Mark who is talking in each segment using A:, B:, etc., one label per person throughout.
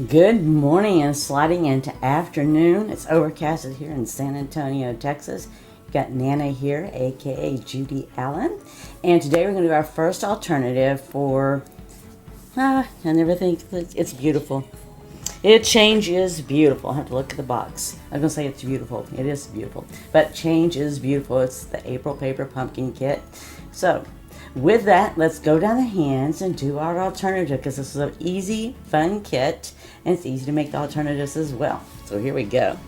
A: Good morning and sliding into afternoon. It's overcast here in San Antonio, Texas. Got Nana here, aka Judy Allen. And today we're going to do our first alternative for, I never think it's beautiful. It change is beautiful. I have to look at the box. I'm going to say it's beautiful. It is beautiful. But change is beautiful. It's the April Paper Pumpkin Kit. So, with that, let's go down the hands and do our alternative because this is an easy, fun kit. And it's easy to make the alternatives as well. So here we go.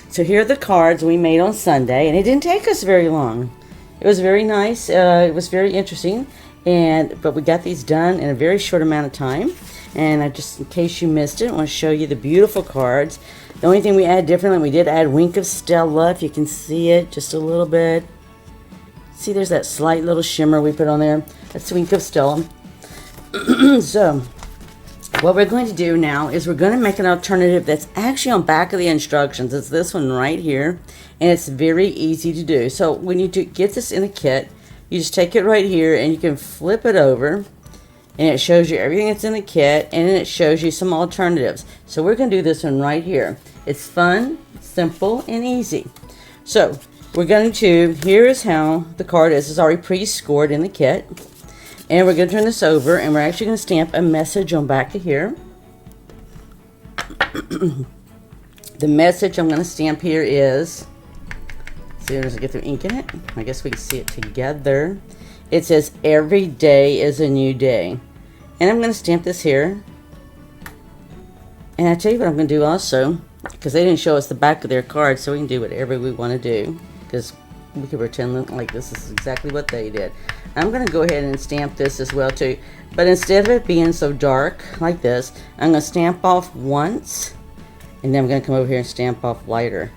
A: So here are the cards we made on Sunday. And it didn't take us very long. It was very nice. It was very interesting. But we got these done in a very short amount of time. And I just, in case you missed it, I want to show you the beautiful cards. The only thing we added differently, we did add Wink of Stella, if you can see it, just a little bit. See, there's that slight little shimmer we put on there. That's Wink of Stella. So, what we're going to do now is we're going to make an alternative that's actually on back of the instructions. It's this one right here, and it's very easy to do. So, when you get this in a kit, you just take it right here, and you can flip it over. And it shows you everything that's in the kit, and it shows you some alternatives. So we're going to do this one right here. It's fun, simple, and easy. So we're going to, here is how the card is. It's already pre-scored in the kit. And we're going to turn this over, and we're actually going to stamp a message on back of here. The message I'm going to stamp here is, see, does it get the ink in it? I guess we can see it together. It says, every day is a new day. And I'm going to stamp this here. And I tell you what I'm going to do also, because they didn't show us the back of their card, so we can do whatever we want to do, because we can pretend like this is exactly what they did. I'm going to go ahead and stamp this as well too. But instead of it being so dark like this, I'm going to stamp off once, and then I'm going to come over here and stamp off lighter.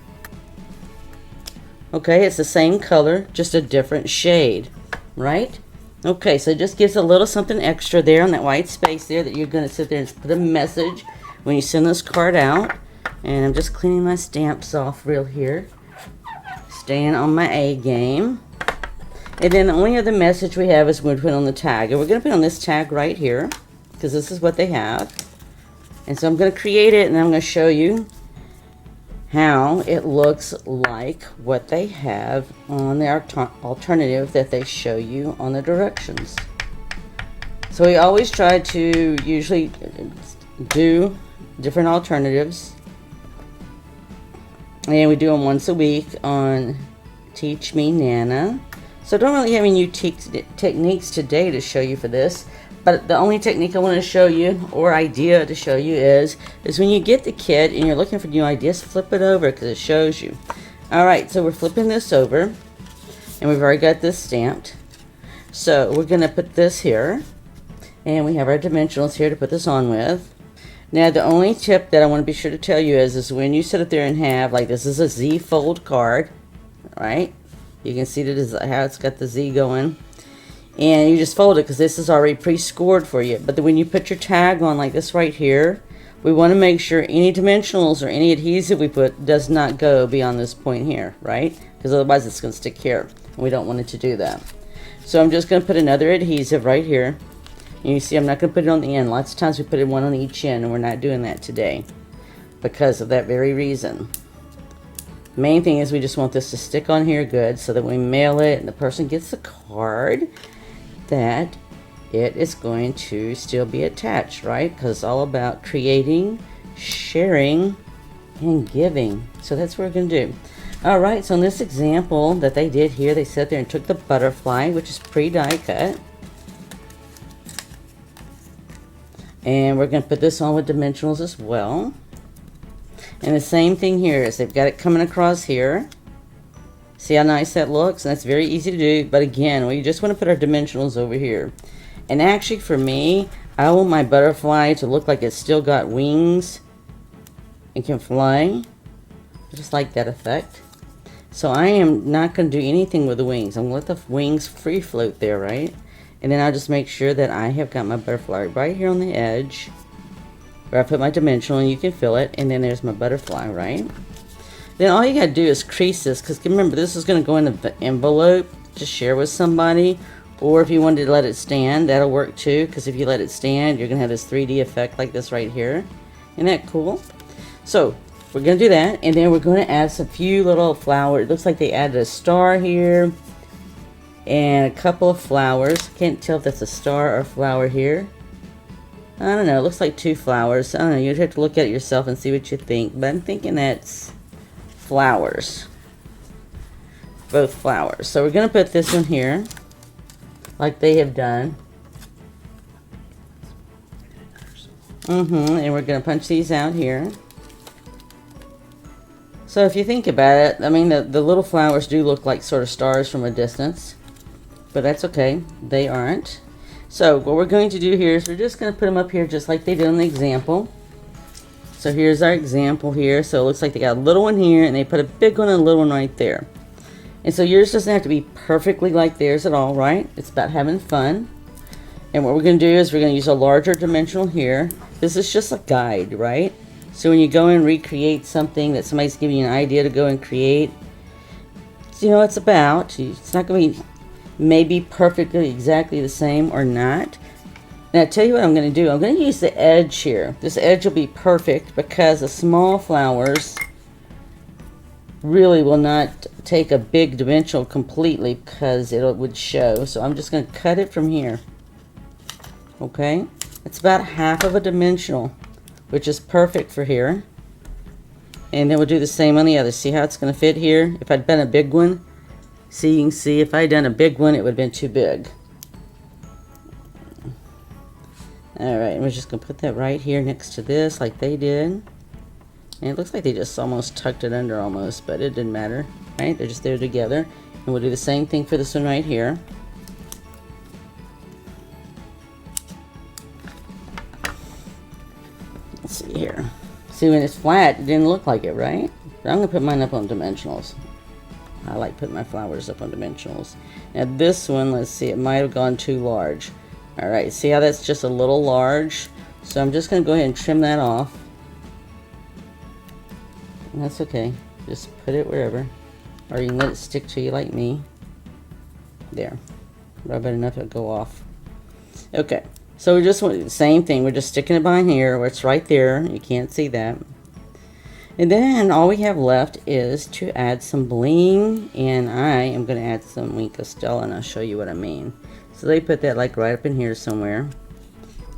A: Okay, it's the same color, just a different shade. Right? Okay, so it just gives a little something extra there on that white space there that you're going to sit there and put a message when you send this card out. And I'm just cleaning my stamps off real here. Staying on my A game. And then the only other message we have is we're going to put on the tag. And we're going to put on this tag right here because this is what they have. And so I'm going to create it and I'm going to show you how it looks like what they have on their alternative that they show you on the directions. So we always try to usually do different alternatives, and we do them once a week on Teach Me Nana. So I don't really have any new techniques today to show you for this. But the only technique I want to show you, or idea to show you, is when you get the kit and you're looking for new ideas, flip it over because it shows you. Alright, so we're flipping this over, and we've already got this stamped. So we're going to put this here, and we have our dimensionals here to put this on with. Now the only tip that I want to be sure to tell you is when you sit up there and have, like this is a Z fold card, right? You can see that how it's got the Z going. And you just fold it because this is already pre-scored for you. But when you put your tag on like this right here, we want to make sure any dimensionals or any adhesive we put does not go beyond this point here, right? Because otherwise it's going to stick here. And we don't want it to do that. So I'm just going to put another adhesive right here. And you see I'm not going to put it on the end. Lots of times we put it one on each end, and we're not doing that today because of that very reason. The main thing is we just want this to stick on here good so that when we mail it and the person gets the card, that it is going to still be attached, right? Because it's all about creating, sharing, and giving. So that's what we're going to do. Alright, so in this example that they did here, they sat there and took the butterfly, which is pre-die cut. And we're going to put this on with dimensionals as well. And the same thing here is they've got it coming across here. See how nice that looks? And that's very easy to do. But again, we just want to put our dimensionals over here. And actually for me, I want my butterfly to look like it's still got wings and can fly. I just like that effect. So I am not going to do anything with the wings. I'm going to let the wings free float there, right? And then I'll just make sure that I have got my butterfly right here on the edge where I put my dimensional, and you can feel it. And then there's my butterfly, right? Then all you got to do is crease this, because remember, this is going to go in the envelope to share with somebody, Or if you wanted to let it stand, that'll work too, because if you let it stand, you're gonna have this 3D effect like this right here. Isn't that cool? So we're gonna do that, and then we're gonna add some few little flowers. It looks like they added a star here and a couple of flowers. Can't tell if that's a star or a flower here. I don't know, it looks like 2 flowers. I don't know, you'd have to look at it yourself and see what you think, but I'm thinking that's flowers. Both flowers. So we're gonna put this one here like they have done. And we're gonna punch these out here. So if you think about it, I mean, the little flowers do look like sort of stars from a distance, but that's okay, they aren't. So what we're going to do here is we're just going to put them up here just like they did in the example. So here's our example here. So it looks like they got a little one here, and they put a big one and a little one right there. And so yours doesn't have to be perfectly like theirs at all, right? It's about having fun. And what we're going to do is we're going to use a larger dimensional here. This is just a guide, right? So when you go and recreate something that somebody's giving you an idea to go and create, you know, it's about, it's not going to be maybe perfectly exactly the same or not. Now, I'll tell you what I'm going to do. I'm going to use the edge here. This edge will be perfect because the small flowers really will not take a big dimensional completely because it would show. So I'm just going to cut it from here. Okay? It's about half of a dimensional, which is perfect for here. And then we'll do the same on the other. See how it's going to fit here? If I'd done a big one, see, you can see if I'd done a big one, it would have been too big. Alright, and we're just going to put that right here next to this like they did. And it looks like they just almost tucked it under almost, but it didn't matter. Right? They're just there together. And we'll do the same thing for this one right here. Let's see here. See, when it's flat, it didn't look like it, right? I'm going to put mine up on dimensionals. I like putting my flowers up on dimensionals. Now this one, let's see, it might have gone too large. Alright, see how that's just a little large? So I'm just going to go ahead and trim that off. And that's okay. Just put it wherever. Or you can let it stick to you like me. There. Rub it enough it'll go off. Okay. So we just want the same thing. We're just sticking it behind here where it's right there. You can't see that. And then all we have left is to add some bling. And I am going to add some Wink of Stella, and I'll show you what I mean. So they put that like right up in here somewhere.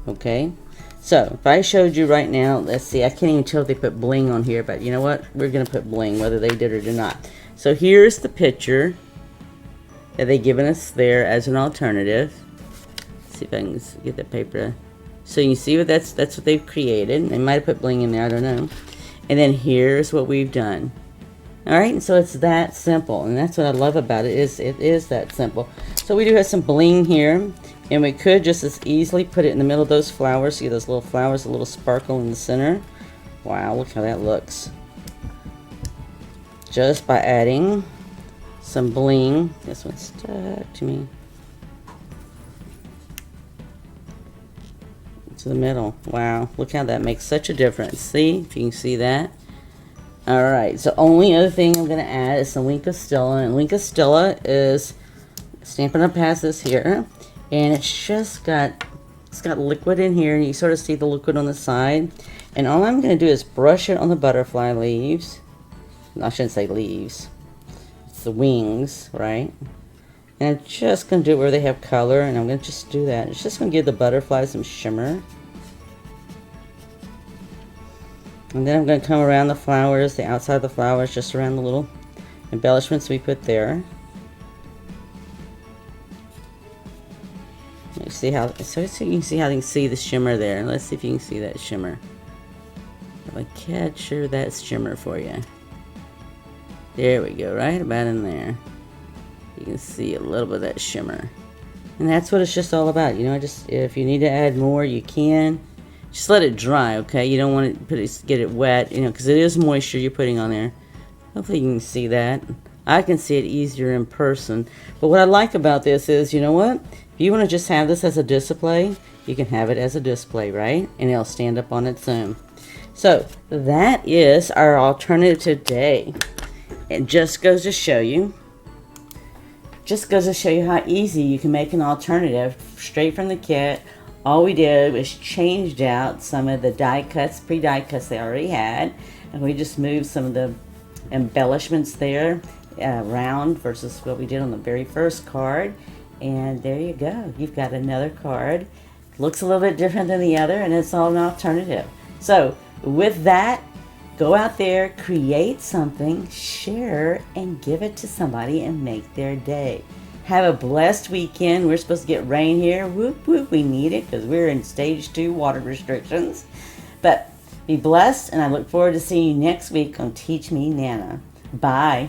A: Okay. So if I showed you right now, let's see, I can't even tell if they put bling on here, but you know what? We're going to put bling whether they did or did not. So here's the picture that they've given us there as an alternative. Let's see if I can get that paper. So you can see what that's what they've created. They might have put bling in there, I don't know. And then here's what we've done. Alright, and so it's that simple, and that's what I love about it is that simple. So we do have some bling here. And we could just as easily put it in the middle of those flowers. See those little flowers, a little sparkle in the center? Wow, look how that looks. Just by adding some bling. This one's stuck to me. To the middle. Wow, look how that makes such a difference. See, if you can see that. Alright, so only other thing I'm going to add is some Wink of Stella. And Wink of Stella is Stampin' Up! Has this here. And it's just got liquid in here, and you sort of see the liquid on the side. And all I'm going to do is brush it on the butterfly leaves. No, I shouldn't say leaves. It's the wings, right? And I'm just going to do it where they have color, and I'm going to just do that. It's just going to give the butterfly some shimmer. And then I'm going to come around the flowers, the outside of the flowers, just around the little embellishments we put there. See how, so you can see how you can see the shimmer there. Let's see if you can see that shimmer. If I capture that shimmer for you. There we go, right about in there. You can see a little bit of that shimmer. And that's what it's just all about. You know, just if you need to add more, you can. Just let it dry, okay? You don't want to get it wet, you know, because it is moisture you're putting on there. Hopefully you can see that. I can see it easier in person. But what I like about this is, you know what? If you want to just have this as a display, you can have it as a display, right? And it'll stand up on its own. So that is our alternative today. It just goes to show you Just goes to show you how easy you can make an alternative straight from the kit. All we did was changed out some of the die cuts, pre-die cuts they already had, and we just moved some of the embellishments there round versus what we did on the very first card. And there you go. You've got another card. Looks a little bit different than the other, and it's all an alternative. So with that, go out there, create something, share, and give it to somebody and make their day. Have a blessed weekend. We're supposed to get rain here. Whoop, whoop. We need it because we're in stage 2 water restrictions. But be blessed, and I look forward to seeing you next week on Teach Me Nana. Bye.